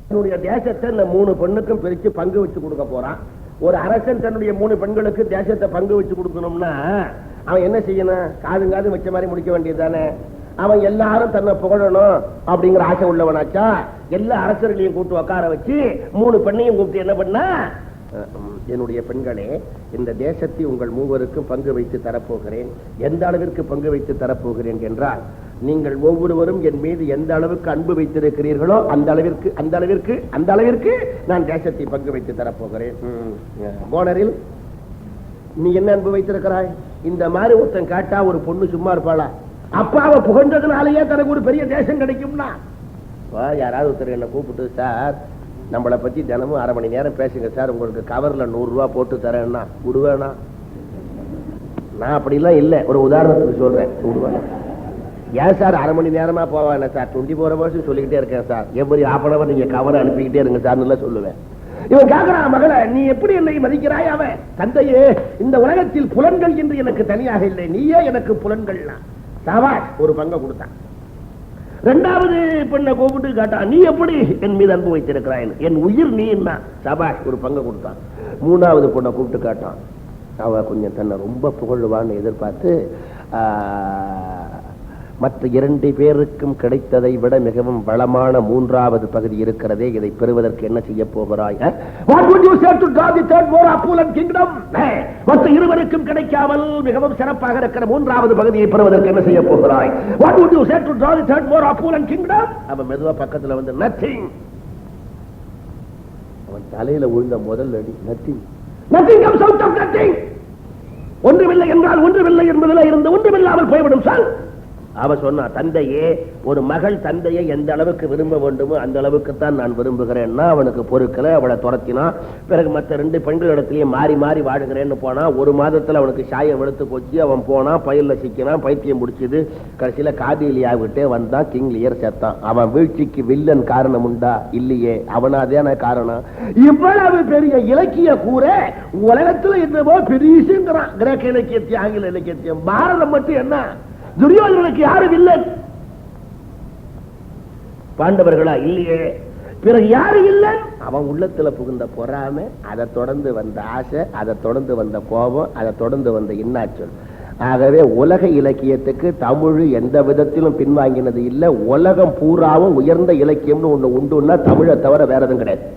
தன்னுடைய தேசத்தை இந்த 3 பெண்ணுக்கும் பிரிச்சு பங்கு வச்சு கொடுக்க போறான். ஒரு அரசன் தன்னுடைய 3 பெண்களுக்கு தேசத்தை பங்கு வச்சு கொடுக்கணும்னா அவன் என்ன செய்யணும்? காது வச்ச மாதிரி முடிக்க வேண்டியதுதானே. அவன் எல்லாரும் தன்னை புகழணும் அப்படிங்கிற ஆசை உள்ளவனாச்சா எல்லா அரசர்களையும் கூப்பிட்டு உட்கார வச்சு 3 பெண்ணையும் கூப்பிட்டு என்ன பண்ணா, என்னுடைய பெண்களே, இந்த தேசத்தை உங்கள் 3வருக்கும் பங்கு வைத்து தரப்போகிறேன். எந்த அளவிற்கு பங்கு வைத்து தரப்போகிறேன் என்றால், நீங்கள் ஒவ்வொருவரும் என் மீது எந்த அளவுக்கு அன்பு வைத்திருக்கிறீர்களோ அந்த அளவிற்கு நான் தேசத்தை பங்கு வைத்து தரப்போகிறேன். கோனரில் நீ என்ன அன்பு வைத்திருக்கிறாய்? இந்த மாதிரி ஒருத்தன் காட்டா ஒரு பொண்ணு சும்மா இருப்பாளா? அப்பாவை புகழ்ந்ததுனாலேயே தனக்கு ஒரு பெரிய தேசம் கிடைக்கும்னா யாராவது ஒருத்தர் என்ன கூப்பிட்டு, சார் நம்மளை பத்தி தினமும் 1/2 மணி நேரம் பேசுங்க சார், உங்களுக்கு கவர்ல 100 ரூபா போட்டு தரேன்னா விடுவேனா? நான் அப்படிலாம் இல்லை, ஒரு உதாரணத்துக்கு சொல்றேன். விடுவேன் ஏன் சார் 1/2 மணி நேரமா போவேன் சார், 24 hours சொல்லிக்கிட்டே இருக்கேன் சார், எவ்வளவு 1/2 hour நீங்க கவரை அனுப்பிக்கிட்டே இருங்க சார் சொல்லுவேன். இவன் கேட்கிறான், மகளை நீ எப்படி என்னை மதிக்கிறாய்? அவன், தந்தையே, இந்த உலகத்தில் புலன்கள் என்று எனக்கு தனியாக இல்லை, நீயே எனக்கு புலன்கள்னா. சாவாஸ், ஒரு பங்கை கொடுத்தான். 2வது பெண்ணை கூப்பிட்டு கேட்டான், நீ எப்படி என் மீது அன்பு வைத்திருக்கிறாய்? என் உயிர் நீ என்ன. சாபாஷ், ஒரு பங்கை கொடுத்தான். 3வது பொண்ணை கூப்பிட்டு கேட்டான். அவ கொஞ்சம் தன்னை ரொம்ப புகழ்வான்னு எதிர்பார்த்து, மற்ற 2 பேருக்கும் கிடைத்ததை விட மிகவும் வளமான 3வது பகுதி இருக்கிறதே, இதை பெறுவதற்கு என்ன செய்ய போகிறாய்? மற்ற 2 கிடைக்காமல் மிகவும் சிறப்பாக இருக்கிற 3வது பகுதியை பெறுவதற்கு என்ன செய்ய போகிறாய்? அவன் மெதுவா பக்கத்துல வந்து, நத்திங். அவன் தலையில விழுந்த முதல் அடி, நத்திங். ஒன்றுமில்லை என்றால் ஒன்றுமில்லை என்பதில் இருந்து ஒன்றுமில்லாமல் போய்விடும் சார். அவ சொன்னா, தந்தையே, ஒரு மகள் தந்தையை எந்த அளவுக்கு விரும்ப வேண்டுமோ அந்த அளவுக்கு தான் நான் விரும்புகிறேன்னா அவனுக்கு பொறுக்கல. அவளை துரத்தினா. பிறகு மற்ற 2 பெண்களிடத்திலேயே மாறி மாறி வாடுகிறேன்னு போனா. 1 மாதத்துல அவனுக்கு சாயம் வெளுத்து போச்சு. அவன் போனா, பயிரில் சிக்கினான், பைத்தியம் முடிச்சது. கடைசியில காதிலியாவிட்டே வந்தான், கிங் லியர் செத்தான். அவன் வீழ்ச்சிக்கு வில்லன் காரணம் உண்டா? இல்லையே, அவனாதான காரணம். இவ்வளவு பெரிய இலக்கிய கூற உலகத்துல என்னவோ பெரியங்கிறான். கிரேக்க இலக்கியத்தையும் ஆங்கில இலக்கியத்தையும். பாரதம் மட்டும் என்ன? துரியோதனனுக்கு யாரும் இல்லை. பாண்டவர்களா? இல்லையே. பிறகு யாரும் இல்லை. அவன் உள்ளத்துல புகுந்த பொறாமை, அதை தொடர்ந்து வந்த ஆசை, அதை தொடர்ந்து வந்த கோபம், அதை தொடர்ந்து வந்த இன்னாச்சொல். ஆகவே உலக இலக்கியத்துக்கு தமிழ் எந்த விதத்திலும் பின்வாங்கினது இல்லை. உலகம் பூராவும் உயர்ந்த இலக்கியம்னு ஒண்ணு உண்டுன்னா தமிழை தவிர வேற எதுவும் கிடையாது.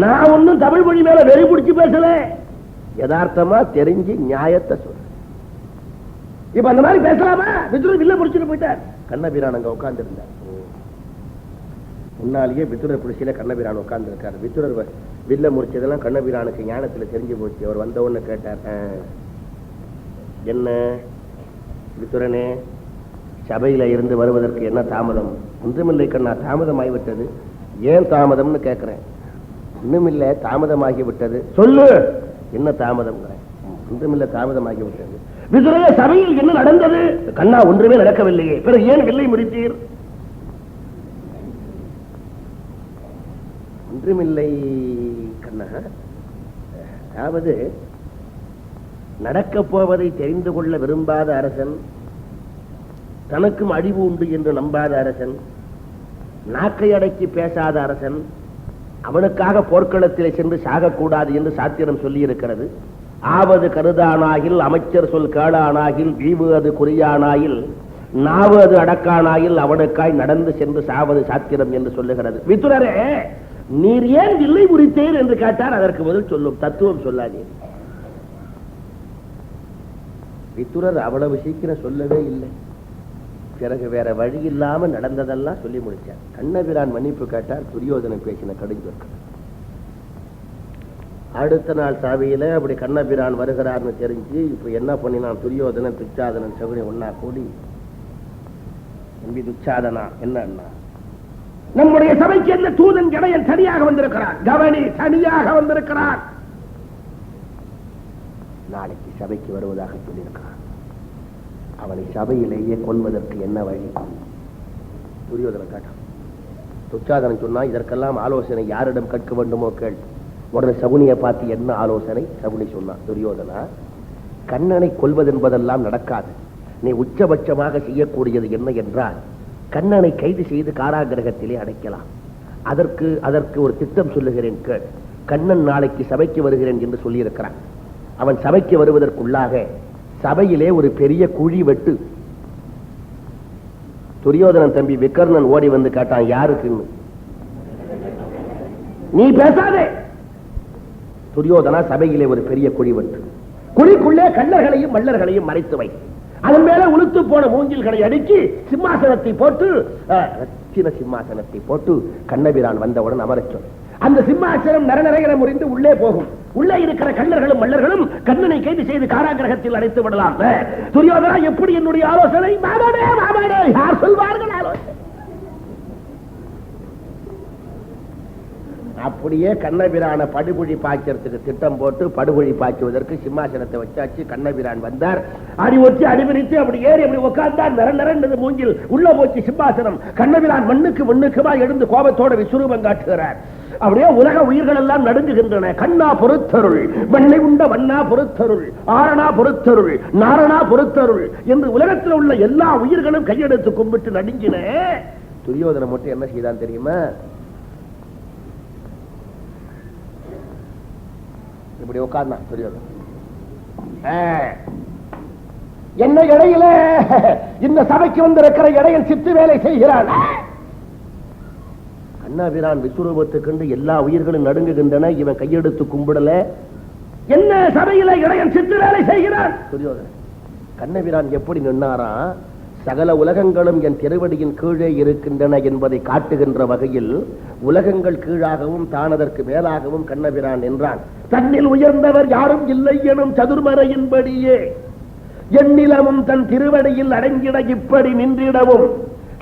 நான் ஒன்னும் தமிழ் மொழி மேல வெறி பிடிச்சு பேசல, யதார்த்தமா தெரிஞ்சு நியாயத்தை சொல்ற. இப்ப அந்த மாதிரி பேசலாமா? விதுரர் வில்ல முடிச்சுட்டு போயிட்டார். கண்ணபிரான் அங்க உட்கார்ந்து இருந்தார். முன்னாலேயே விதுரர் பிடிச்சில கண்ணபிரான் உட்கார்ந்து இருக்காரு. விதுரர் வில்ல முடிச்சதெல்லாம் கண்ணபிரானுக்கு ஞானத்துல தெரிஞ்சு போச்சு. அவர் வந்த உடனே கேட்டார், என்ன விதுரனே, சபையில இருந்து வருவதற்கு என்ன தாமதம்? ஒன்றுமில்லை கண்ணா, தாமதம் ஆகிவிட்டது. ஏன் தாமதம்னு கேட்கிறேன். இன்னுமில்லை, தாமதமாகிவிட்டது. சொல்லு, என்ன தாமதம்? ஒன்றுமில்லை, தாமதமாகிவிட்டது. விதுரைய, சபையில் என்ன நடந்தது? கண்ணா, ஒன்றுமே நடக்கவில்லையே. பிறகு ஏன் வில்லை முறித்தீர்? ஒன்றுமில்லை கண்ணா, அதாவது நடக்கப் போவதை தெரிந்து கொள்ள விரும்பாத அரசன், தனக்கும் அழிவு உண்டு என்று நம்பாத அரசன், நாக்கை அடக்கி பேசாத அரசன், அவனுக்காக போர்க்களத்திலே சென்று சாகக்கூடாது என்று சாத்திரம் சொல்லி இருக்கிறது. ஆவது கருதானாயில் அமைச்சர் சொல் கேளானாயில் வீவு அது குறியானாயில் நாவு அது அடக்கானாயில் அவனுக்காய் நடந்து சென்று சாவது சாத்திரம் என்று சொல்லுகிறது. விதுரரே, நீர் ஏன் வில்லை முறித்தீர் என்று கேட்டார். அதற்கு முதல் சொல்லும் தத்துவம் சொல்லாதே. விதுரர் அவ்வளவு சீக்கிரம் சொல்லவே இல்லை. பிறகு வேற வழி இல்லாம நடந்ததெல்லாம் சொல்லி முடிச்சார். கண்ணபிரான் மன்னிப்பு கேட்டார். துரியோதனன் பேசின கடுஞ்சொற்கள். அடுத்த நாள் சபையில அப்படி கண்ணபிரான் வருகிறார்னு தெரிஞ்சு இப்ப என்ன பண்ணினான் துரியோதனன், துச்சாதனன், சகுனி ஒன்னா கூடி, தம்பி துச்சாதனா, என்ன நம்முடைய சபைக்கு என்ன தூதன் கடையன் தனியாக வந்திருக்கிறான். கவனி, தனியாக வந்திருக்கிறான். நாளைக்கு சபைக்கு வருவதாக சொல்லியிருக்கிறான். அவனை சபையிலேயே கொல்வதற்கு என்ன வழி? துரியோதனன் கேட்டான். துச்சாதனன் சொன்னா, இதற்கெல்லாம் ஆலோசனை யாரிடம் கேட்க வேண்டுமோ கேள். உடனே சகுனியை பார்த்து என்ன ஆலோசனை? சகுனி சொன்னான், துரியோதனா, கண்ணனை கொல்வது என்பதெல்லாம் நடக்காது. நீ உச்சபட்சமாக செய்யக்கூடியது என்ன என்றால், கண்ணனை கைது செய்து காராகிரகத்திலே அடைக்கலாம். அதற்கு ஒரு திட்டம் சொல்லுகிறேன் கேள். கண்ணன் நாளைக்கு சபைக்கு வருகிறேன் என்று சொல்லியிருக்கிறான். அவன் சபைக்கு வருவதற்குள்ளாக சபையிலே ஒரு பெரிய குழி வெட்டு. துரியோதனன் தம்பி விக்கர்ணன் ஓடி வந்து கேட்டான், யாருக்குன்னு. நீ பேசாதே. துரியோதனா, சபையிலே ஒரு பெரிய குழி வெட்டு. குழிக்குள்ளே கள்ளர்களையும் மல்லர்களையும் மறைத்து வை. அதன் மேல உளுத்து போன மூங்கில்களை அடுக்கி சிம்மாசனத்தை போட்டு ரத்தின சிம்மாசனத்தை போட்டு கண்ணபிரான் வந்தவுடன் அமரச் சொல். அந்த சிம்மாசனம் நரநரையென முறிந்து உள்ளே போகும். உள்ளே இருக்கிற கள்ளர்களும் மல்லர்களும் கண்ணனை கைது செய்து காராகிரகத்தில் அடைத்து விடலாம். துரியோதனா, எப்படி என்னுடைய ஆலோசனை? யார் சொல்வார்கள் ஆலோசனை? அப்படியே கண்ணபிரான படுகுழி பாய்ச்சறதுக்கு திட்டம் போட்டு படுகுழி பாய்ச்சுவதற்கு சிம்மாசனத்தை வச்சாச்சு. கண்ணபிரான் வந்தார். அடி ஒற்றி அடிபிரித்து அப்படி ஏறி அப்படி உட்கார்ந்தார். நிரண்டது மூங்கில் உள்ள போச்சு சிம்மாசனம். கண்ணபிரான் மண்ணுக்குமா எழுந்து கோபத்தோட விஸ்வரூபம் காட்டுகிறார். அப்படியே உலக உயிர்கள் எல்லாம் நடுங்குகின்றன. கண்ணா பொறுத்தருள், வெண்ணை உண்ட வண்ணா பொறுத்தருள், ஆரணா பொறுத்தருள், நாரணா பொறுத்தருள் என்று உலகத்தில் உள்ள எல்லா உயிர்களும் கையெடுத்து கும்பிட்டு நடுங்கின. துரியோதனை மட்டும் என்ன செய்தான் தெரியுமா? இப்படி உட்கார்ந்தான் துரியோதனன். என்ன இடையில இந்த சபைக்கு வந்திருக்கிற இடையன் சித்து வேலை செய்கிறான். கண்ணபிரான் விஸ்வரூபத்தை கண்டு எல்லா உயிர்களும் நடுங்குகின்றன. இவன் கையெடுத்து கும்பிடல. என்ன சபையில இடையன் சித்து வேலை செய்கிறான்? துரியோதனன். கண்ணபிரான் எப்படி நின்னாரா? சகல உலகங்களும் என் திருவடியின் கீழே இருக்கின்றன என்பதை காட்டுகின்ற வகையில் உலகங்கள் கீழாகவும் தானதற்கு மேலாகவும் கண்ணபிரான் என்றான். தன்னில் உயர்ந்தவர் யாரும் இல்லை எனும் சதுர்மறையின்படியே எண்ணிலமும் தன் திருவடியில் அடங்கிட இப்படி நின்றிடவும்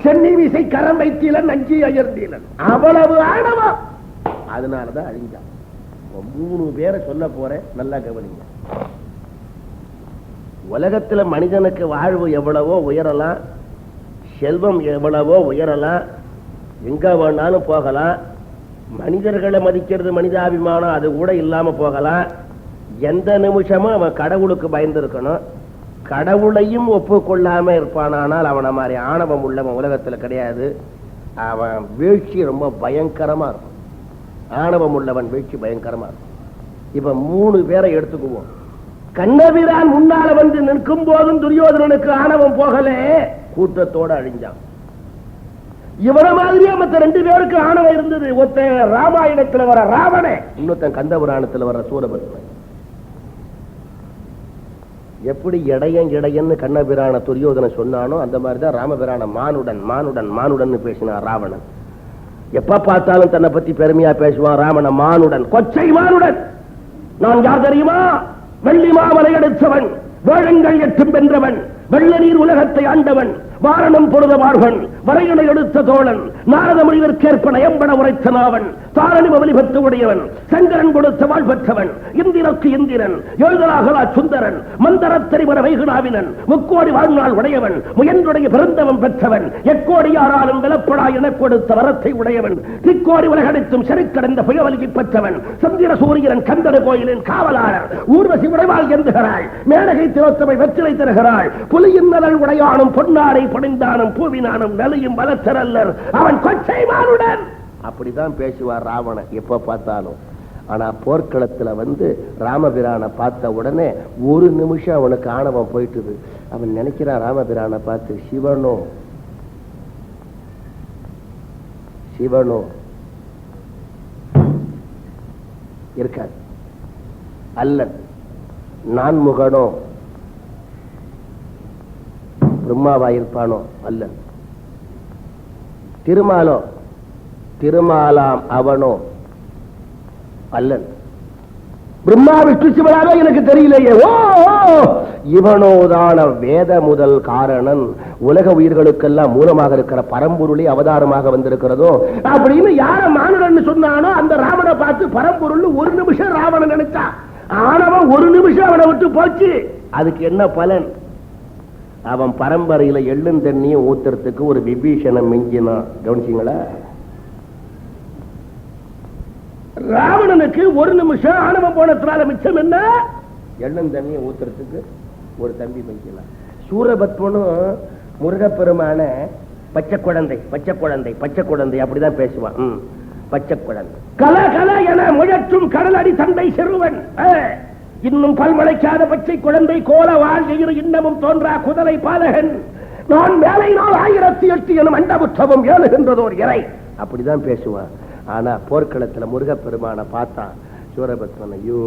சென்னி விசை கரம் வைத்திலன் அஞ்சி அயர்ந்தீலன். அவ்வளவு ஆணவம். அதனாலதான் அழிஞ்சான். 3 பேரை சொல்ல போறேன், நல்லா கவனிங்க. உலகத்துல மனிதனுக்கு வாழ்வு எவ்வளவோ உயரலாம், செல்வம் எவ்வளவோ உயரலாம், எங்க வேணாலும் போகலாம். மனிதர்களை மதிக்கிறது மனிதாபிமானம் அது கூட இல்லாம போகலாம். எந்த நிமிஷமும் அவன் கடவுளுக்கு பயந்திருக்கணும். கடவுளையும் ஒப்புக்கொள்ளாம இருப்பானால் அவனை மாதிரி ஆணவம் உள்ளவன் உலகத்துல கிடையாது. அவன் வீழ்ச்சி ரொம்ப பயங்கரமா இருக்கும். ஆணவம் உள்ளவன் வீழ்ச்சி பயங்கரமா இருக்கும். இப்ப 3 பேரை எடுத்துக்குவோம். கண்ணபிரான் முன்னால வந்து நிற்கும் போதும் துரியோதனனுக்கு ஆணவம் போகல, கூட்டத்தோட அழிஞ்சான். இவர மாதிரியே மற்ற 2 பேருக்கு ஆணவம் இருந்தது. ஒருத்த ராமாயணத்துல வர ராவண, இன்னொருத்தன் கந்தபுராணத்துல வர சூரபத்மன். எப்படி இடையன்னு கண்ணபிரான துரியோதன சொன்னானோ அந்த மாதிரிதான் ராமபிரான மானுடன் மானுடன் மானுடன் பேசினான் ராவணன். எப்ப பார்த்தாலும் தன்னை பத்தி பெருமையா பேசுவான் ராவண மானுடன், கொச்சை மானுடன். நான் யார் தெரியுமா? வெள்ளி மாமலை எடுத்தவன், வேழங்கள் 8 வென்றவன், வெள்ள நீர் உலகத்தை ஆண்டவன், வாரணம் பொருதவார்கன், வரையனை எடுத்த தோழன், நாரத மொழிதற்கேற்ப நயம்பட உரைத்த நாவன், தாரணி மவலிபத்து உடையவன், சங்கரன் கொடுத்த வாழ் பெற்றவன், இந்திரக்கு இந்திரன், எழுதலாகலா சுந்தரன், மந்தரத்தறிவர வைகுணாவினன், 3 கோடி வாழ்நாள் உடையவன், முயன்றுடைய பிறந்தவன் பெற்றவன், 8 கோடி யாராலும் விலப்படா என கொடுத்த வரத்தை உடையவன், திக்கோடி உலகடைத்தும் செருக்கடைந்த புயவலியை பெற்றவன், சந்திர சூரியன் கந்தட கோயிலின் காவலாளர், ஊர்வசி உடைவாள் எந்துகிறாள், மேனகை திரோத்தமை வெற்றிலை தருகிறாள், புலியின் நலன் உடையானும் பொன்னாடை பணிந்தானும் பூவினானும் நலியும் வளத்தரல்லர் அவன் கொச்சை மானுடன். அப்படிதான் பேசுவார் ராவணன் எப்ப பார்த்தாலும். ஆனா போர்க்களத்துல வந்து ராமபிரானை பார்த்த உடனே 1 நிமிஷம் அவனுக்கு ஆணவம் போயிட்டுது. அவன் நினைக்கிறான் ராமபிரானை பார்த்து, சிவனோ சிவனோ இருக்காது, அல்லன் நான்முகனோ பிரம்மாவாயிருப்பானோ அல்லன், திருமாலோ திருமாலாம் அவனோ அல்லன், பிரம்மா விஷ்ணு சிவனாரோ எனக்கு தெரியலையே, ஓ இவனோதான வேத முதல் காரணன், உலக உயிர்களுக்கெல்லாம் மூலமாக இருக்கிற பரம்பொருளே அவதாரமாக வந்திருக்கிறதோ அப்படின்னு யார மானுடன் சொன்னானோ அந்த ராவணனை பார்த்து பரம்பொருள் 1 நிமிஷம் ராவணன் நினைச்சா. ஆனவன் 1 நிமிஷம் அவனை விட்டு போச்சு. அதுக்கு என்ன பலன்? அவன் பரம்பரையில எள்ளும் தண்ணியும் ஊத்துறதுக்கு ஒரு விபீஷணம் மிஞ்சினான். கவனிச்சீங்களா? ராவணனுக்கு 1 நிமிஷம் ஆணவம் போனதுனால மிச்சம் என்ன? எள்ளும் தண்ணியும் ஊத்துறதுக்கு ஒரு தம்பி மிஞ்சினான். சூரபத்மனும் முருகப்பெருமான பச்சை குழந்தை பச்சை குழந்தை பச்சை குழந்தை அப்படிதான் பேசுவான். பச்சை குழந்தை கல கல என முழற்றும் கடலடி தந்தை சிறுவன், இன்னும் பல்மழைக்காத பச்சை குழந்தை கோல வாழ்கிற இன்னமும் தோன்றா குதிரை பாலகன், நான் மேலை நாள் 1008 எனும் அண்டபுத்தவம் ஏழுகின்றதோர் இறை, அப்படிதான் பேசுவான். ஆனா போர்க்களத்துல முருகப்பெருமான பார்த்தா சூரபத்மன், ஐயோ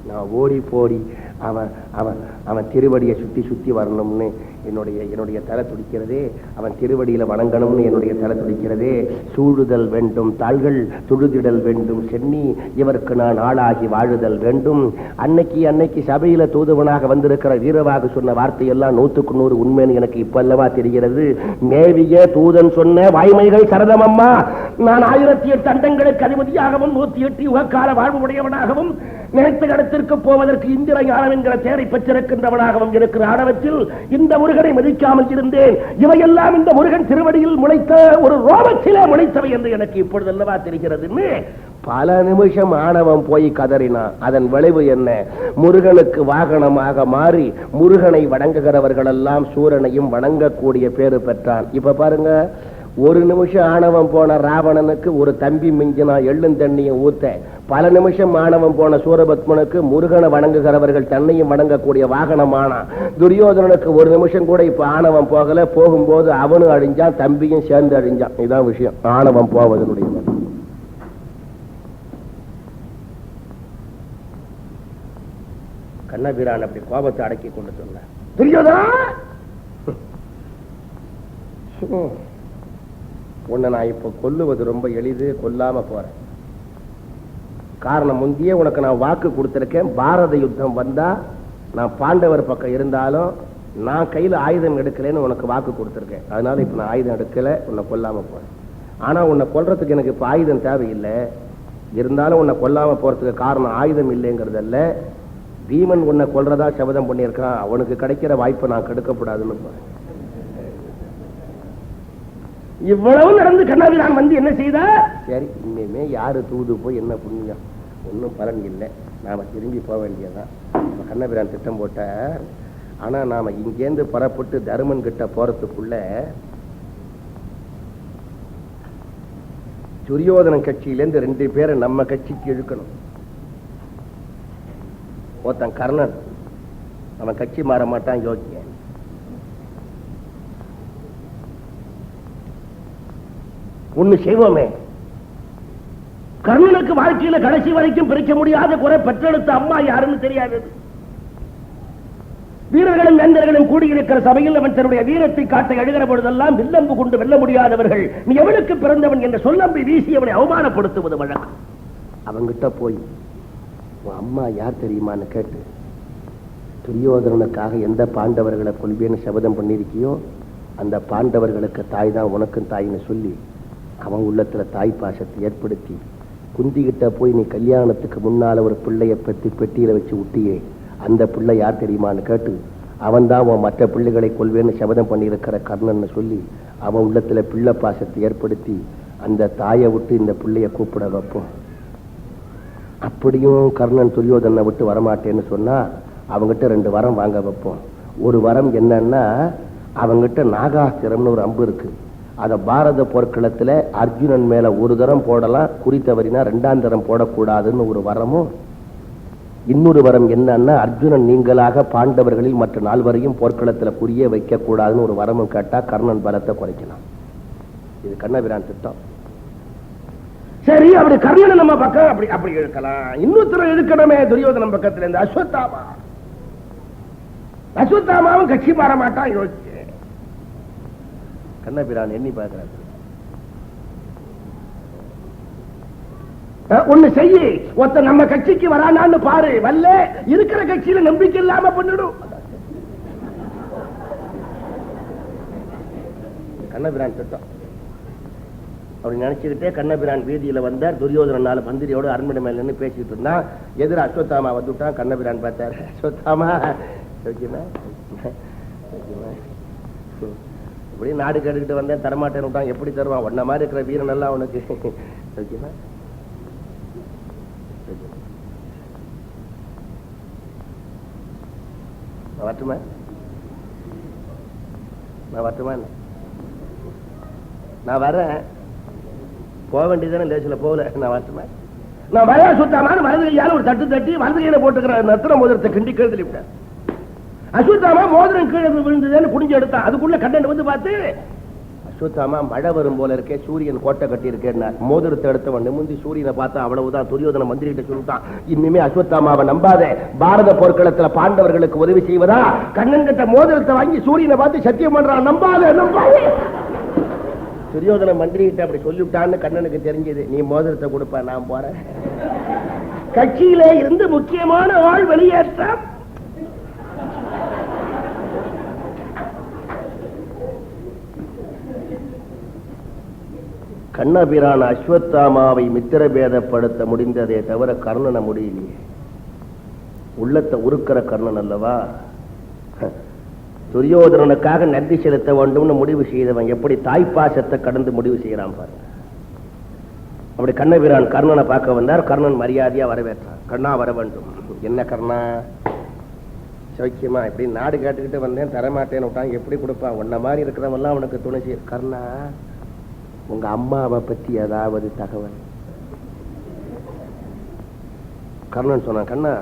நான் ஓடி போடி அவன் அவன் அவன் திருவடியை சுத்தி சுத்தி வரணும்னு என்னுடைய தலை துடிக்கிறதே, அவன் திருவடியில வணங்கணும்னு என்னுடைய தலை துடிக்கிறதே, சூழுதல் வேண்டும் தாள்கள் துழுதிடல் வேண்டும் சென்னி, இவருக்கு நான் ஆளாகி வாழுதல் வேண்டும். அன்னைக்கு சபையில தூதுவனாக வந்திருக்கிற வீரவாக சொன்ன வார்த்தையெல்லாம் 100க்கு 100 உண்மைன்னு எனக்கு இப்ப அல்லவா தெரிகிறது. மேவிய தூதன் சொன்ன வாய்மைகள் சரதமம்மா, நான் 1008 அண்டங்களுக்கு அதிபதியாகவும் 108 யுகக்கால வாழ்வு உடையவனாகவும் நினைத்த இடத்திற்கு போவதற்கு இந்திர ஞானம் என்கிற தேரை பெற்றிருக்கின்றவனாகவும் இருக்கிற ஆணவத்தில் இந்த முருகனை மதிக்காமல் இருந்தேன். இவையெல்லாம் இந்த முருகன் திருவடியில் முளைத்த ஒரு ரோமத்திலே முளைத்தவை என்று எனக்கு இப்பொழுது அல்லவா தெரிகிறது. பல நிமிஷம் ஆணவம் போய் கதறினான். அதன் விளைவு என்ன? முருகனுக்கு வாகனமாக மாறி முருகனை வணங்குகிறவர்கள் எல்லாம் சூரனையும் வணங்கக்கூடிய பேரு பெற்றான். இப்ப பாருங்க, ஒரு நிமிஷம் ஆணவம் போன ராவணனுக்கு ஒரு தம்பி மிஞ்சினா எள்ளும் தண்ணியும் ஊத்த, பல நிமிஷம் ஆணவம் போன சூரபத்மனுக்கு முருகனை வணங்குகிறவர்கள் தன்னையும் வணங்கக்கூடிய வாகனமானா. துரியோதனனுக்கு ஒரு நிமிஷம் கூட இப்ப ஆணவம் போகல, போகும்போது அவனும் அழிஞ்சான் தம்பியும் சேர்ந்து அழிஞ்சான். இதான் விஷயம் ஆணவம் போவதனுடைய. கண்ணபிரான் அப்படி கோபத்தை அடக்கி கொண்டு சொன்னார், துரியோதனா உன்னை நான் இப்ப கொல்லுவது ரொம்ப எளிது, கொல்லாம போறேன். காரணம், முந்தையே உனக்கு நான் வாக்கு கொடுத்திருக்கேன், பாரத யுத்தம் வந்தா நான் பாண்டவர் பக்கம் இருந்தாலும் நான் கையில ஆயுதம் எடுக்கலன்னு உனக்கு வாக்கு கொடுத்திருக்கேன். அதனால இப்ப நான் ஆயுதம் எடுக்கல, உன்னை கொல்லாம போறேன். ஆனா உன்னை கொல்றதுக்கு எனக்கு இப்ப ஆயுதம் தேவையில்லை. இருந்தாலும் உன்னை கொல்லாம போறதுக்கு காரணம் ஆயுதம் இல்லைங்கிறதல்ல, பீமன் உன்னை கொல்றதா சபதம் பண்ணியிருக்கான், அவனுக்கு கிடைக்கிற வாய்ப்பை நான் கெடுக்கப்படாதுன்னு போறேன். இவ்வளவு நடந்து கண்ணபிரான் வந்து என்ன செய்தா? சரி, இனிமே யாரு தூது போய் என்ன புண்ணியம், ஒன்னும் பலன் இல்லை, நாம திரும்பி போக வேண்டியதான். கண்ணபிரான் திட்டம் போட்ட. ஆனா நாம இங்கேருந்து புறப்பட்டு தருமன் கிட்ட போறதுக்குள்ள துரியோதனன் கட்சியிலேருந்து 2 பேரை நம்ம கட்சிக்கு இழுக்கணும். ஒருத்தன் கர்ணன், அவன் கட்சி மாற மாட்டான், யோக்கிய. ஒண்ணு செய்வோமே, கர்ணனுக்கு வாழ்க்கையில கடைசி வரைக்கும் பிரிக்க முடியாத குறை பெற்றெடுத்த அம்மா யாருன்னு தெரியாது. வீரர்களும் வேந்தர்களும் கூடியிருக்கிற சபையில் அவன் தன்னுடைய வீரத்தை காட்ட எழுகிற பொழுதெல்லாம் வில்லம்பு கொண்டு வெல்ல முடியாதவர்கள் நீ எவனுக்கு பிறந்தவன் என்ற சொல்லம்பை வீசி அவனை அவமானப்படுத்துவது வழக்கம். அவங்கிட்ட போய் உன் அம்மா யார் தெரியுமான்னு கேட்டு, துரியோதனனுக்காக எந்த பாண்டவர்களை கொள்வேன்னு சபதம் பண்ணிருக்கியோ அந்த பாண்டவர்களுக்கு தாய் தான் உனக்கும் தாயின்னு சொல்லி அவன் உள்ளத்துல தாய் பாசத்தை ஏற்படுத்தி, குந்திகிட்ட போய் நீ கல்யாணத்துக்கு முன்னால ஒரு பிள்ளைய பத்தி பெட்டியில வச்சு விட்டியே, அந்த பிள்ளை யார் தெரியுமான்னு கேட்டு அவன் தான் அவன் மற்ற பிள்ளைகளை கொள்வேன்னு சபதம் பண்ணியிருக்கிற கர்ணன் சொல்லி அவன் உள்ளத்துல பிள்ளை பாசத்தை ஏற்படுத்தி அந்த தாயை விட்டு இந்த பிள்ளைய கூப்பிட வைப்போம். அப்படியும் கர்ணன் துரியோதனை விட்டு வரமாட்டேன்னு சொன்னா அவங்கிட்ட 2 வரம் வாங்க வைப்போம். ஒரு வரம் என்னன்னா, அவங்கிட்ட நாகாஸ்திரம்னு ஒரு அம்பு இருக்கு, அத பாரத போர்க்களத்துல அர்ஜுனன் மேல ஒரு தரம் போடலாம், குறித்தவரினா 2ஆம் தரம் போடக்கூடாதுன்னு ஒரு வரமும். இன்னொரு வரம் என்னன்னா, அர்ஜுனன் நீங்களாக பாண்டவர்களில் மற்ற 4 வரையும் போர்க்களத்துல புரிய வைக்க கூடாதுன்னு ஒரு வரமும் கேட்டா கர்ணன் பலத்தை குறைக்கலாம். இது கண்ணபிரான் திட்டம். சரி, அப்படி கர்ணனை நம்ம பக்கம் அப்படி இழுக்கலாம். இன்னொருத்தர் இழுக்கணுமே துரியோதனன் பக்கத்துல இருந்து அஸ்வத்தாமா. அஸ்வத்தாமாவும் கட்சி மாற மாட்டான். யோசிச்சு கண்ணபிரான் எண்ணி பார்க்கிறார். ஒண்ணு செய்ய, ஒருத்த நம்ம கட்சிக்கு வரானான்னு பாரு, வல்ல இருக்கிற கட்சியில நம்பிக்கை இல்லாம பண்ணிடும். கண்ணபிரான் திட்டம். அப்படி நினைச்சுக்கிட்டே கண்ணபிரான் வீதியில வந்தார். துரியோதனால மந்திரியோட அரண்மனை மேல நின்று பேசிட்டு இருந்தான். எதிர அஸ்வத்தாமா வந்துட்டான். கண்ணபிரான் பார்த்தார், அஸ்வத்தாமா இப்படி நாடு கேட்டுக்கிட்டு வந்தேன், தரமாட்டேன்னு விட்டான். எப்படி தருவான்? ஒன்ன மாதிரி இருக்கிற வீரன் எல்லாம் உனக்கு வரட்டுமா? நான் வரட்டுமா? நான் வரேன். போக வேண்டியதானே, லேசில போகல. நான் வரட்டுமா? நான் வர அஸ்வத்தாமான வலது கையால ஒரு தட்டு தட்டி வலது கையில போட்டுக்கிறேன். நத்திர மோதிரத்தை கிண்டி கழுத்துல விட்டேன். அஸ்வத்தாமா மோதிரம் கீழே விழுந்ததுன்னு குடிஞ்சு எடுத்தான். அதுக்குள்ள கண்ணன் வந்து பார்த்து, அஸ்வத்தாமா மழை வரும் போல இருக்கே, சூரியன் கோட்டை கட்டி இருக்கேன். மோதிரத்தை எடுத்தவன் நிமிர்ந்து சூரியனை பார்த்தா அவ்வளவுதான். துரியோதன மந்திரிகிட்ட சொல்லிட்டான், இனிமே அஸ்வத்தாமாவை நம்பாத, பாரத போர்க்களத்துல பாண்டவர்களுக்கு உதவி செய்வதா? கண்ணன் கிட்ட மோதிரத்தை வாங்கி சூரியனை பார்த்து சத்தியம் பண்றான், நம்பாத நம்பாத. துரியோதன மந்திரிகிட்ட அப்படி சொல்லிவிட்டான்னு கண்ணனுக்கு தெரிஞ்சது. நீ மோதிரத்தை கொடுப்ப, நான் போறேன். கட்சியிலே இருந்து முக்கியமான ஆள் வெளியேற்ற. கண்ணபிரான் அஸ்வத்தாமாவை மித்திரபேதப்படுத்த முடிந்ததே தவிர கர்ணனை முடியலையே. உள்ளத்தை உருக்கிற கர்ணன் அல்லவா? துரியோதனனுக்காக நன்றி செலுத்த வேண்டும்னு முடிவு செய்தவன் எப்படி தாய்ப்பாசத்தை கடந்து முடிவு செய்யறான் பாருங்க. அப்படி கண்ணபிரான் கர்ணனை பார்க்க வந்தார். கர்ணன் மரியாதையா வரவேற்றான். கண்ணா வர வேண்டும். என்ன கர்ணா சௌக்கியமா? இப்படி நாடு கேட்டுக்கிட்டு வந்தேன், தரமாட்டேன்னு விட்டான். எப்படி கொடுப்பான்? உன்ன மாதிரி இருக்கிறவெல்லாம் அவனுக்கு துணை செய்ய. கர்ணா, உங்க அம்மாவை பத்தி ஏதாவது தகவல்? கர்ணன் சொன்னான், கண்ணா,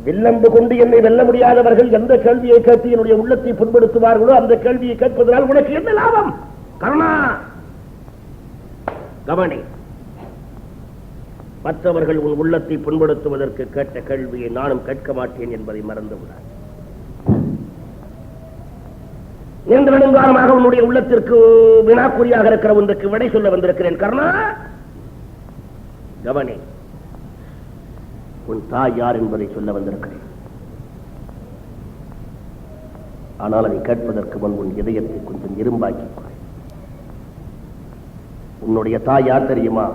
வில்லம்பு கொண்டு என்னை வெல்ல முடியாதவர்கள் எந்த கேள்வியை கேட்டு என்னுடைய உள்ளத்தை புண்படுத்துவார்களோ அந்த கேள்வியை கேட்பதனால் உனக்கு என்ன லாபம்? கர்ணா கவனி, மற்றவர்கள் உன் உள்ளத்தை புண்படுத்துவதற்கு கேட்ட கேள்வியை நானும் கேட்க மாட்டேன் என்பதை மறந்துவிடார். நீண்ட நெடுங்காலமாக உன்னுடைய உள்ளத்திற்கு வினாக்குறியாக இருக்கிற ஒன்றுக்கு விடை சொல்ல வந்திருக்கிறேன். கர்ணா கவனி, உன் தாய் யார் என்பதை சொல்ல வந்திருக்கிறேன். ஆனால் அதை கேட்பதற்கு முன் உன் இதயத்தை கொஞ்சம் இரும்பாக்கிக் கொள். உன்னுடைய தாய் யார் தெரியுமா?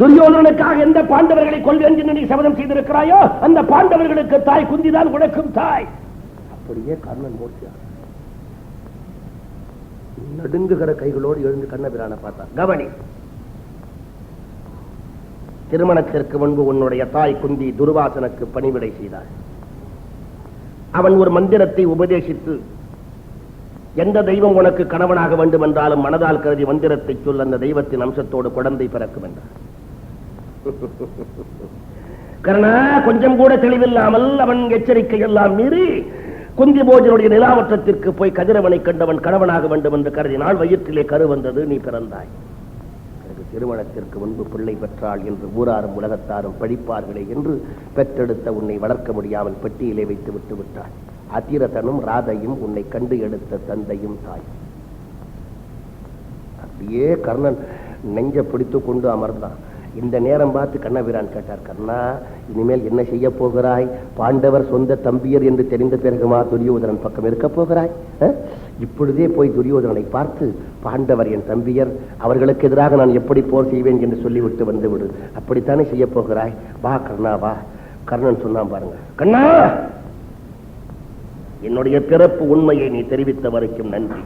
துரியோதனனுக்காக எந்த பாண்டவர்களை கொள்வேன் என்று நீ சபதம் செய்திருக்கிறாயோ அந்த பாண்டவர்களுக்கு தாய் குந்திதான் உனக்கும் தாய். அப்படியே கர்ணன் மூர்த்தியா நடுங்குகிற கைகளோடு எழுந்து கண்ணபிரானை பார்த்தார். கவனி, திருமணத்திற்கு முன்பு உன்னுடைய தாய் குந்தி துர்வாசனுக்கு பணிவிடை செய்தார். அவன் ஒரு மந்திரத்தை உபதேசித்து, எந்த தெய்வம் உனக்கு கணவனாக வேண்டும் என்றாலும் மனதால் கருதி மந்திரத்தை சொல், அந்த தெய்வத்தின் அம்சத்தோடு குழந்தை பிறக்கும் என்றார். கர்ணா, கொஞ்சம் கூட தெளிவில்லாமல் அவன் எச்சரிக்கை எல்லாம் மீறி குந்தி போஜனுடைய நிலாவற்றத்திற்கு போய் கதிரவனை கண்டவன் கணவனாக வேண்டும் என்று கருதினால் வயிற்றிலே கரு வந்தது, நீ பிறந்தாய். திருமணத்திற்கு முன்பு பிள்ளை பெற்றாள் என்று ஊராரும் உலகத்தாரும் பழிப்பார்களே என்று பெற்றெடுத்த உன்னை வளர்க்க முடியாமல் பெட்டியிலே வைத்து விட்டு விட்டாள். அதிரதனும் ராதையும் உன்னை கண்டு எடுத்த தந்தையும் தாய். அப்படியே கர்ணன் நெஞ்ச பிடித்து கொண்டு அமர்ந்தான். இந்த நேரம் பார்த்து கண்ணபிரான் கேட்டார், கர்ணா, இனிமேல் என்ன செய்ய போகிறாய்? பாண்டவர் சொந்த தம்பியர் என்று தெரிந்த பிறகுமா துரியோதனன் பக்கம் இருக்க போகிறாய்? இப்பொழுதே போய் துரியோதனனை பார்த்து, பாண்டவர் என் தம்பியர், அவர்களுக்கு எதிராக நான் எப்படி போர் செய்வேன் என்று சொல்லிவிட்டு வந்து விடு. அப்படித்தானே செய்ய போகிறாய்? வா கர்ணா வா. கர்ணன் சொன்னான் பாருங்க, கண்ணா, என்னுடைய பிறப்பு உண்மையை நீ தெரிவித்த வரைக்கும் நன்றி.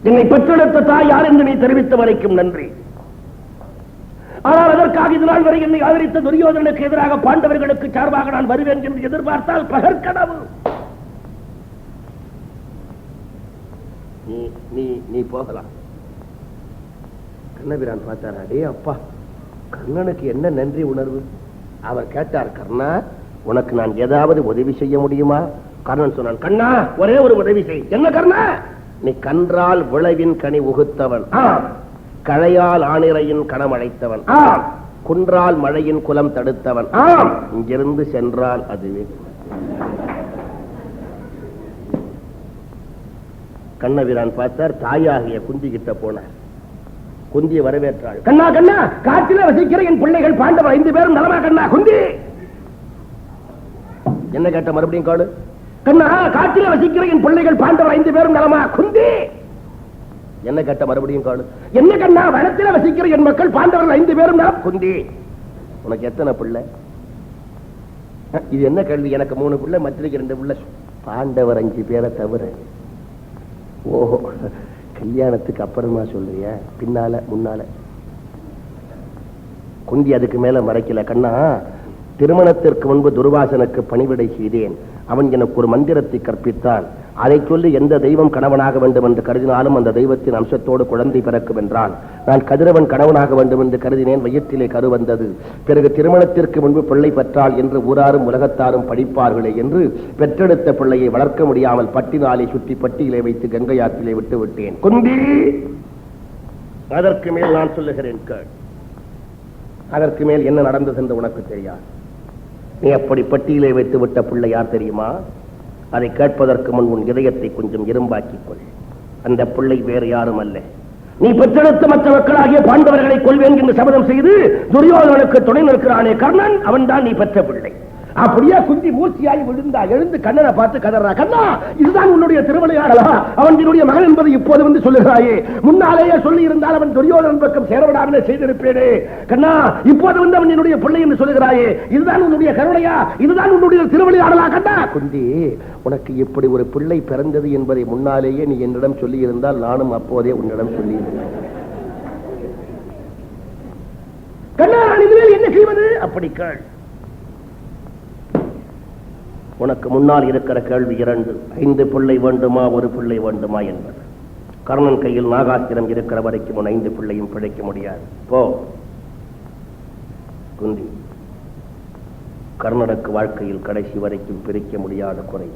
என்னை பெற்றெடுத்த தாய் யார் என்று நீ தெரிவித்த வரைக்கும் நன்றி. ஆனால் அதற்காக இதனால் வரை என்னை ஆதரித்த துரியோதனனுக்கு எதிராக பாண்டவர்களுக்கு சார்பாக நான் வருவேன் என்று எதிர்பார்த்தால் பகற்கனவு. நீ போகலாம். கண்ணபிரான் பார்த்தார், அடே அப்பா, கர்ணனுக்கு என்ன நன்றி உணர்வு. அவர் கேட்டார், கர்ணா, உனக்கு நான் ஏதாவது உதவி செய்ய முடியுமா? கர்ணன் சொன்னான், கண்ணா, ஒரே ஒரு உதவி செய். என்ன கர்ணா? நீ கன்றால் விளைவின் கனி உகுத்தவன், கழையால் ஆணிரையின் கணம் அழைத்தவன், குன்றால் மழையின் குலம் தடுத்தவன், இங்கிருந்து சென்றால் அதுவே. கண்ணபிரான் பார்த்தார், தாயாகிய குந்தி கிட்ட போனார். குந்தியை வரவேற்றாள். கண்ணா கண்ணா, காற்றில வசிக்கிற என் பிள்ளைகள் பாண்டவர் 5 பேரும் நலமா? கண்ணா குந்தி என்ன கேட்ட? மறுபடியும் காடு. கண்ணா, காற்றில வசிக்கிற என் பிள்ளைகள் பாண்டவர் 5 பேரும் நலமா? குந்தி என்ன கேட்ட? மறுபடியும் காடு. என்ன கண்ணா, வனத்தில வசிக்கிற என் மக்கள் பாண்டவர்கள் 5 பேரும் நலம்? குந்தி, உனக்கு எத்தனை பிள்ளை? இது என்ன கேள்வி? எனக்கு 3 பிள்ளை, மத்திரைக்கு 2 பிள்ளை. பாண்டவர் 5 பேரை தவிர. ஓஹோ, கல்யாணத்துக்கு அப்புறமா சொல்றிய, பின்னால முன்னால? குந்தி அதுக்கு மேல மறைக்கல. கண்ணா, திருமணத்திற்கு முன்பு துர்வாசனுக்கு பணிவிடை செய்தேன். அவன் எனக்கு ஒரு மந்திரத்தை கற்பித்தான். அதை சொல்லி எந்த தெய்வம் கணவனாக வேண்டும் என்று கருதினாலும் அந்த தெய்வத்தின் அம்சத்தோடு குழந்தை பிறக்கும் என்றான். நான் கதிரவன் கணவனாக வேண்டும் என்று கருதினேன். வயிற்றிலே கரு வந்தது. பிறகு திருமணத்திற்கு முன்பு பிள்ளை பெற்றால் என்று ஊராரும் உலகத்தாரும் படிப்பார்களே என்று பெற்றெடுத்த பிள்ளையை வளர்க்க முடியாமல் பட்டினாலே சுற்றி பட்டியிலே வைத்து கங்கை ஆற்றிலே விட்டு விட்டேன். குந்தி, அதற்கு மேல் நான் சொல்லுகிறேன் கேள். அதற்கு மேல் என்ன நடந்தது என்று உனக்கு தெரியாது. நீ அப்படி பட்டியலை வைத்து விட்ட பிள்ளை யார் தெரியுமா? அதை கேட்பதற்கு முன் உன் இதயத்தை கொஞ்சம் இரும்பாக்கிக் கொள். அந்த பிள்ளை வேறு யாரும் அல்ல, நீ பெற்றெடுத்த மற்ற மக்களாகிய பாண்டவர்களை கொள்வேன் என்று சபதம் செய்து துரியோதனனுக்கு துணை நிற்கிறானே கர்ணன், அவன் தான் நீ பெற்ற பிள்ளை. அப்படியே குந்தி மூர்த்தியாகி விழுந்தா. எழுந்து கண்ணனை பார்த்து கதறா, கண்ணா இதுதான் உன்னுடைய திருவிளையாடலா? அவன் என்னுடைய மகன் என்பது இப்போது வந்து சொல்லுகிறாயே, முன்னாலேயே சொல்லி இருந்தால் அவன் துரியோதனன் பக்கம் சேரவிடாமலே செய்திருப்பேனே. கண்ணா இப்போது வந்து அவன் என்னுடைய பிள்ளை என்று சொல்லுகிறாயே, இதுதான் உன்னுடைய கருணையா? இதுதான் உன்னுடைய திருவிளையாடலா? கண்ணா, குந்தி உனக்கு இப்படி ஒரு பிள்ளை பிறந்தது என்பதை முன்னாலேயே நீ என்னிடம் சொல்லி இருந்தால் நானும் அப்போதே உன்னிடம் சொல்லி இருந்தேன். கண்ணா நான் இதில் என்ன செய்வது? அப்படி கேள். உனக்கு முன்னால் இருக்கிற கேள்வி 2. 5 பிள்ளை வேண்டுமா, ஒரு பிள்ளை வேண்டுமா என்பது. கர்ணன் கையில் நாகாஸ்திரம் இருக்கிற வரைக்கும் உன் 5 பிள்ளையும் பிழைக்க முடியாது. போ குந்தி. கர்ணனுக்கு வாழ்க்கையில் கடைசி வரைக்கும் பிரிக்க முடியாத குறை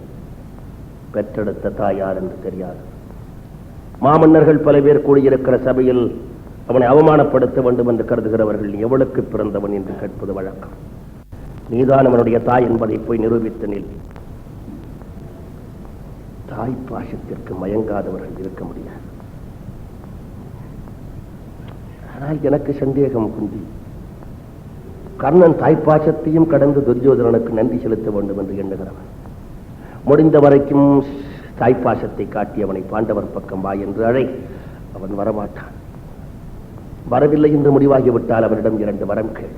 பெற்றெடுத்த தாயார் என்று தெரியாது. மாமன்னர்கள் பல பேர் கூடியிருக்கிற சபையில் அவனை அவமானப்படுத்த வேண்டும் என்று கருதுகிறவர்கள் எவளுக்கு பிறந்தவன் என்று கேட்பது வழக்கம். நீதான் அவனுடைய தாய் என்பதை போய் நிரூபித்து நில். தாய் பாசத்திற்கு மயங்காதவர்கள் இருக்க முடியாது. ஆனால் எனக்கு சந்தேகம் குந்தி, கர்ணன் தாய்ப்பாசத்தையும் கடந்து துரியோதனனுக்கு நன்றி செலுத்த வேண்டும் என்று எண்ணுகிறவன். முடிந்த வரைக்கும் தாய்ப்பாசத்தை காட்டி அவனை பாண்டவர் பக்கம் வா என்று அழை. அவன் வரமாட்டான். வரவில்லை என்று முடிவாகிவிட்டால் அவனிடம் 2 வரம் கேள்.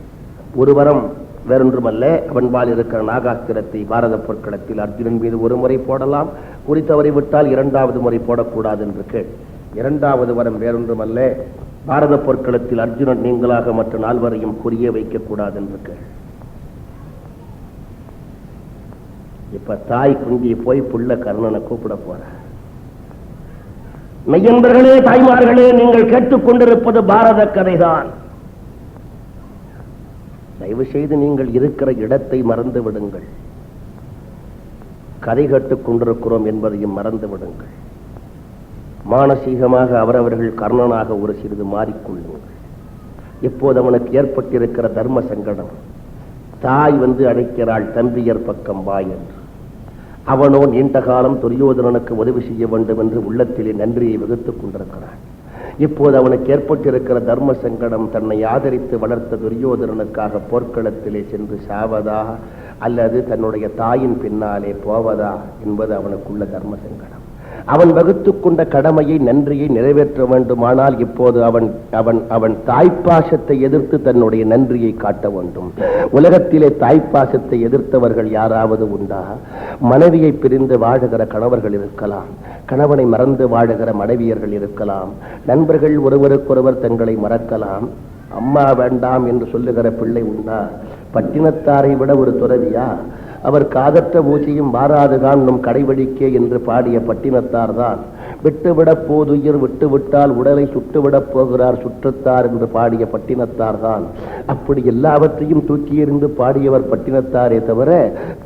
ஒரு வரம் வேறொன்றுமல்ல, அவன் பால் இருக்கிற நாகாஸ்திரத்தை பாரத போர்க்களத்தில் அர்ஜுனன் மீது ஒரு முறை போடலாம், குறித்தவரை விட்டால் 2வது முறை போடக்கூடாது என்று கேள். 2வது வரம் வேறொன்றுமல்ல, பாரத போர்க்களத்தில் அர்ஜுனன் நீங்களாக மற்ற 4வரையும் குறிய வைக்கக்கூடாது என்று கேள். இப்ப தாய் குந்தியை போய் புள்ள கர்ணனை கூப்பிட போற. மெய்யன்பர்களே, தாய்மார்களே, நீங்கள் கேட்டுக்கொண்டிருப்பது பாரத கதைதான். தயவு செய்து நீங்கள் இருக்கிற இடத்தை மறந்து விடுங்கள். கதை கேட்டுக் கொண்டிருக்கிறோம் என்பதையும் மறந்து விடுங்கள். மானசீகமாக அவரவர்கள் கர்ணனாக ஒரு சிறிது மாறிக்கொள்ளுங்கள். இப்போது அவனுக்கு ஏற்பட்டிருக்கிற தர்ம சங்கடம். தாய் வந்து அழைக்கிறாள், தம்பியர் பக்கம் வா என்று. அவனோ நீண்ட காலம் துரியோதனனுக்கு உதவி செய்ய வேண்டும் என்று உள்ளத்திலே நன்றியை வகுத்துக் கொண்டிருக்கிறான். இப்போது அவனுக்கு ஏற்பட்டிருக்கிற தர்ம சங்கடம், தன்னை ஆதரித்து வளர்த்த துரியோதனனுக்காக போர்க்களத்திலே சென்று சாவதா அல்லது தன்னுடைய தாயின் பின்னாலே போவதா என்பது அவனுக்குள்ள தர்ம சங்கடம். அவன் வகுத்துக் கொண்ட கடமையை, நன்றியை நிறைவேற்ற வேண்டுமானால் இப்போது அவன் தாய்ப்பாசத்தை எதிர்த்து தன்னுடைய நன்றியை காட்ட வேண்டும். உலகத்திலே தாய்ப்பாசத்தை எதிர்த்தவர்கள் யாராவது உண்டா? மனைவியை பிரிந்து வாழுகிற கணவர்கள் இருக்கலாம், கணவனை மறந்து வாழுகிற மனைவியர்கள் இருக்கலாம், நண்பர்கள் ஒருவருக்கொருவர் தங்களை மறக்கலாம். அம்மா வேண்டாம் என்று சொல்லுகிற பிள்ளை உண்டா? பட்டினத்தாரை விட ஒரு துறவியா? அவர் காதற்ற ஊசியும் வாராதுகான் நம் கடைவழிக்கே என்று பாடிய பட்டினத்தார் தான். விட்டுவிடப் போதுயிர் விட்டுவிட்டால் உடலை சுட்டுவிடப் போகிறார் சுற்றத்தார் என்று பாடிய பட்டினத்தார் தான். அப்படி எல்லாவற்றையும் தூக்கி எறிந்து பாடியவர் பட்டினத்தாரே தவிர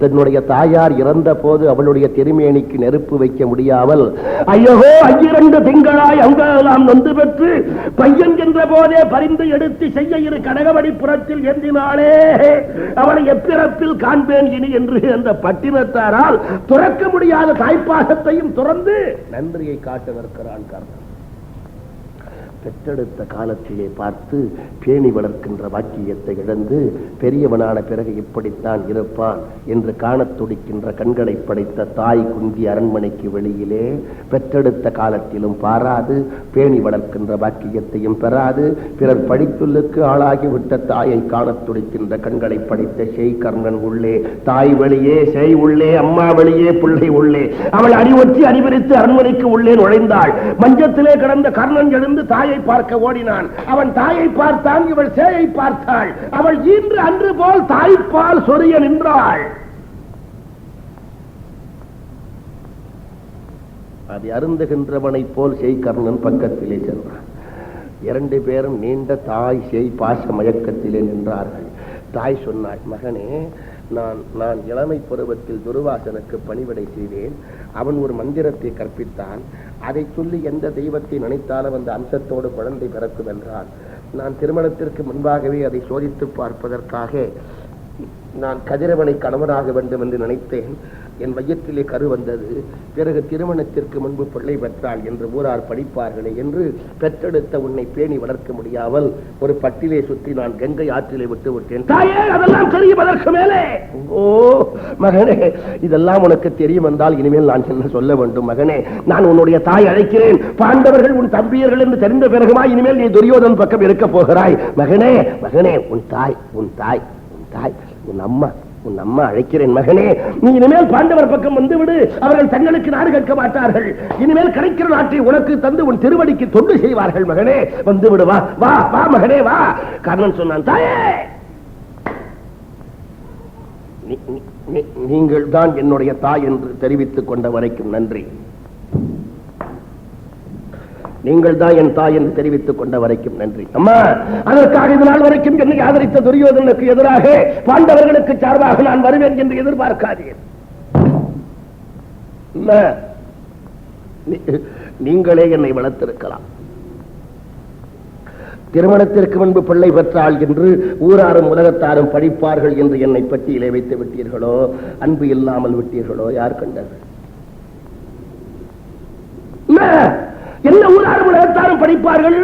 தன்னுடைய தாயார் இறந்த போது அவளுடைய திருமேனிக்கு நெருப்பு வைக்க முடியாமல் ஐயோ 2 திங்களாய் அங்கெல்லாம் நொந்து பெற்று பையன் என்ற போதே பரிந்து எடுத்து செய்ய இரு கடகவடி புறத்தில் ஏந்தினாளே, அவளை எப்பிறப்பில் காண்பேன் இனி என்று அந்த பட்டினத்தாரால் துறக்க முடியாத தாய்ப்பாசத்தையும் துறந்து நன்றியை காட்ட நிற்கிறான் கர்ணன். பெற்றெடுத்த காலத்திலே பார்த்து பேணி வளர்க்கின்ற வாக்கியத்தை இழந்து பெரியவனான பிறகு இப்படித்தான் இருப்பான் என்று காணத் துடிக்கின்ற கண்களை படைத்த தாய் குந்தி அரண்மனைக்கு வெளியிலே பெற்றெடுத்த காலத்திலும் பாராது, பேணி வளர்க்கின்ற வாக்கியத்தையும் பெறாது, பிறர் படித்துள்ளுக்கு ஆளாகிவிட்ட தாயை காணத் துடிக்கின்ற கண்களை படைத்த செய் கர்ணன் உள்ளே, தாய் வெளியே, செய் உள்ளே, அம்மா வெளியே, பிள்ளை உள்ளே. அவள் அடிவொற்றி அடிபறித்து அரண்மனைக்கு உள்ளே நுழைந்தாள். மஞ்சத்திலே கிடந்த கர்ணன் எழுந்து தாயை பார்க்க ஓடினான். அவன் தாயை பார்த்தான், இவள் சேயை பார்த்தாள். அவள் ஈன்று அன்று போல் தாய்ப்பால் சொரிய நின்றாள். அதை அருந்துகின்றவனை போல் செய் கர்ணன் பக்கத்திலே சென்றான். 2 பேரும் நீண்ட தாய் செய் பாச மயக்கத்திலே நின்றார்கள். தாய் சொன்னாள், மகனே, நான் இளமை பருவத்தில் துர்வாசனுக்கு பணிவிடை செய்தேன். அவன் ஒரு மந்திரத்தை கற்பித்தான். அதை சொல்லி எந்த தெய்வத்தை நினைத்தாலும் அந்த அம்சத்தோடு குழந்தை பிறக்கும் என்றான். நான் திருமணத்திற்கு முன்பாகவே அதை சோதித்து பார்ப்பதற்காக நான் கதிரவனை கணவனாக வேண்டும் என்று நினைத்தேன். என் வயிற்றிலே கரு வந்தது. பிறகு திருமணத்திற்கு முன்பு பிள்ளை பெற்றாள் என்று ஊரார் படிப்பார்களே என்று பெற்றெடுத்த உன்னை பேணி வளர்க்க முடியாமல் ஒரு பட்டிலே சுற்றி நான் கங்கை ஆற்றிலே விட்டு விட்டேன். தாயே, அதெல்லாம் தெரியும். அதற்கு மேலே, ஓ மகனே, இதெல்லாம் உனக்கு தெரியும் என்றால் இனிமேல் நான் என்ன சொல்ல வேண்டும்? மகனே, நான் உன்னுடைய தாய் அழைக்கிறேன். பாண்டவர்கள் உன் தம்பியர்கள் என்று தெரிந்த பிறகுமா இனிமேல் நீ துரியோதன் பக்கம் இருக்க போகிறாய்? மகனே, மகனே, உன் தாய் உன் அம்மா அழைக்கிறேன். மகனே, நீ இனிமேல் பாண்டவர் பக்கம் வந்து விடு. அவர்கள் தங்களுக்கு நாடு கேட்க மாட்டார்கள். இனிமேல் கிடைக்கிற நாட்டை உனக்கு தந்து உன் திருவடிக்கு தொண்டு செய்வார்கள். மகனே, வந்து விடு. வா வா வா மகனே, வா. கர்ணன் சொன்னான், தாயே, நீங்கள் தான் என்னுடைய தாய் என்று தெரிவித்துக் கொண்ட வரைக்கும் நன்றி. நீங்கள் தான் என் தாய் என்று தெரிவித்துக் கொண்ட வரைக்கும் நன்றி. அம்மா, அதற்காக இது நாள் வரைக்கும் என்னை ஆதரித்த துரியோதனுக்கு எதிராக பாண்டவர்களுக்கு சார்பாக நான் வருவேன் என்று எதிர்பார்க்காதீர். நீங்களே என்னை வளர்த்திருக்கலாம். திருமணத்திற்கு முன்பு பிள்ளை பெற்றாள் என்று ஊராரும் உலகத்தாரும் படிப்பார்கள் என்று என்னை பட்டியலை வைத்து விட்டீர்களோ, அன்பு இல்லாமல் விட்டீர்களோ, யார் கண்டது? என்ன ஊராரும் உலகத்தாரும் படிப்பார்கள்?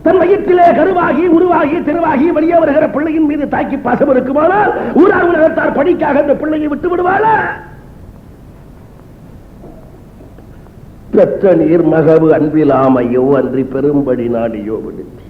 தன் வயிற்றிலே கருவாகி உருவாகி திருவாகி வெளியே வருகிற பிள்ளையின் மீது தாக்கி பாசம் இருக்குமானால் ஊரார் உலகத்தார் படிக்காக அந்த பிள்ளையை விட்டு விடுவாளா? பெற்ற நீர் மகவு அன்பிலாமையோ அன்றி பெரும்படி நாடியோ விடுத்தி.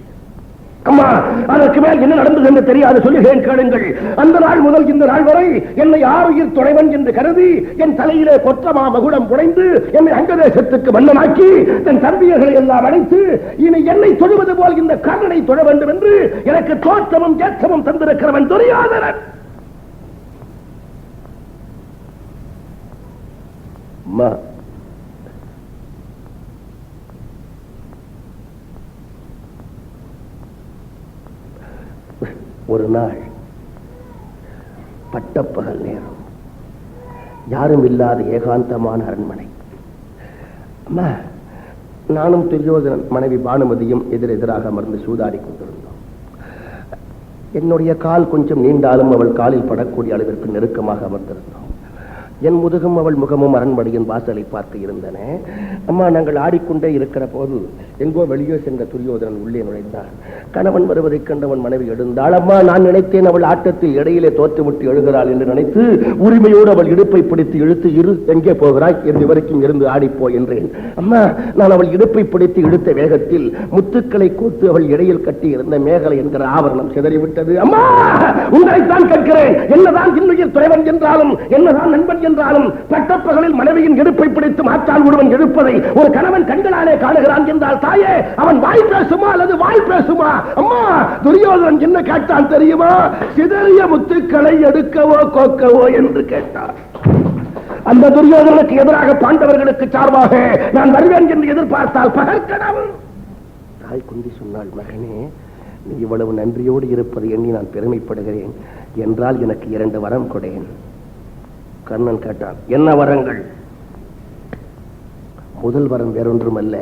அம்மா, அதற்கு மேல் என்ன நடந்தது என்று தெரியாது. சொல்லுகிறேன், கேளுங்கள். அந்த நாள் முதல் இந்த நாள் வரை என்னை ஆறுயிர் துணைவன் என்று கருதி என் தலையிலே கொற்றமா மகுடம் புனைந்து என்னை அங்கதேசத்துக்கு மன்னனாக்கி தன் தம்பியர்களை எல்லாம் அழைத்து இனி என்னை தொழுவது போல் இந்த கர்ணனை தொழ வேண்டும் என்று எனக்கு தோற்றமும் ஏற்றமும் தந்திருக்கிறவன் துரியோதனன். அம்மா, ஒரு நாள் பட்டப்பகல் நேரம், யாரும் இல்லாத ஏகாந்தமான அரண்மனை. அம்மா, நானும் துரியோதனன் மனைவி பானுமதியும் எதிரெதிராக அமர்ந்து சூதாடி கொண்டிருந்தோம். என்னுடைய கால் கொஞ்சம் நீண்டாலும் அவள் காலில் படக்கூடிய அளவிற்கு நெருக்கமாக அமர்ந்திருந்தோம். என் முதுகும் அவள் முகமும் அரண்மனையின் வாசலை பார்த்து இருந்தன. அம்மா, நாங்கள் ஆடிக்கொண்டே இருக்கிற போது எங்கோ வெளியே சென்ற துரியோதனன் உள்ளே நுழைந்தான். கணவன் வருவதைக் கண்டவன் மனைவி எழுந்தாள். அம்மா, நான் நினைத்தேன் அவள் ஆட்டத்தில் இடையிலே தோற்றுவிட்டு எழுகிறாள் என்று நினைத்து உரிமையோடு அவள் இடுப்பை பிடித்து இழுத்து, இரு, எங்கே போகிறாய் என்று வரைக்கும் இருந்து ஆடிப்போ என்றேன். அம்மா, நான் அவள் இடுப்பை பிடித்து இழுத்த வேகத்தில் முத்துக்களை கூத்து அவள் இடையில் கட்டி இருந்த மேகலை என்கிற ஆவரணம் சிதறிவிட்டது. அம்மா, உங்களைத்தான் கேட்கிறேன். என்னதான் இன்னுயிர் துறைவன் என்றாலும், என்னதான் நண்பன் என்றாலும், பட்டப்பகலில் மனைவியின் இடுப்பை பிடித்து மாற்றால் ஒருவன் எடுப்பதை ஒரு கணவன் கண்களாலே காணுகிறான் என்றால், தாயே, அவன் வாய் பேசுமா அல்லது வாய் பேசுமா? அம்மா, துரியோதனன் என்ன கேட்டான் தெரியுமா? சிதறிய முத்துக்களை எடுக்கவோ கோக்கவோ என்று கேட்டார். அந்த துரியோதனுக்கு எதிராக பாண்டவர்களுக்கு சார்பாக நான் வருவேன் என்று எதிர்பார்த்தால் பகற்கனவு. தாய் குந்தி சொன்னாள், மகனே, நீ இவ்வளவு நன்றியோடு இருப்பது எண்ணி நான் பெருமைப்படுகிறேன். என்றால் எனக்கு 2 வரம் கொடேன். கர்ணன் கேட்டான், என்ன வரங்கள்? முதல் வரம் வேறொன்றுமல்ல,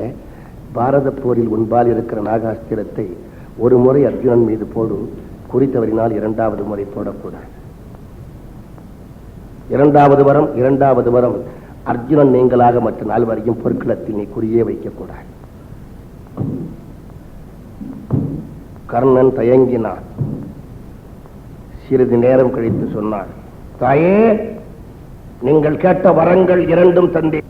பாரத போரில் உன்பால் இருக்கிற நாகாஸ்திரத்தை ஒரு முறை அர்ஜுனன் மீது போடு, குறித்தவரினால் 2வது முறை போடக்கூடாது. 2வது வரம், அர்ஜுனன் நீங்களாக மற்ற 4 வரையும் பொற்களத்தில் நீ குறியே வைக்கக்கூடாது. கர்ணன் தயங்கினான். சிறிது நேரம் கழித்து சொன்னான், தாயே, நீங்கள் கேட்ட வரங்கள் 2ம் தந்தேன்.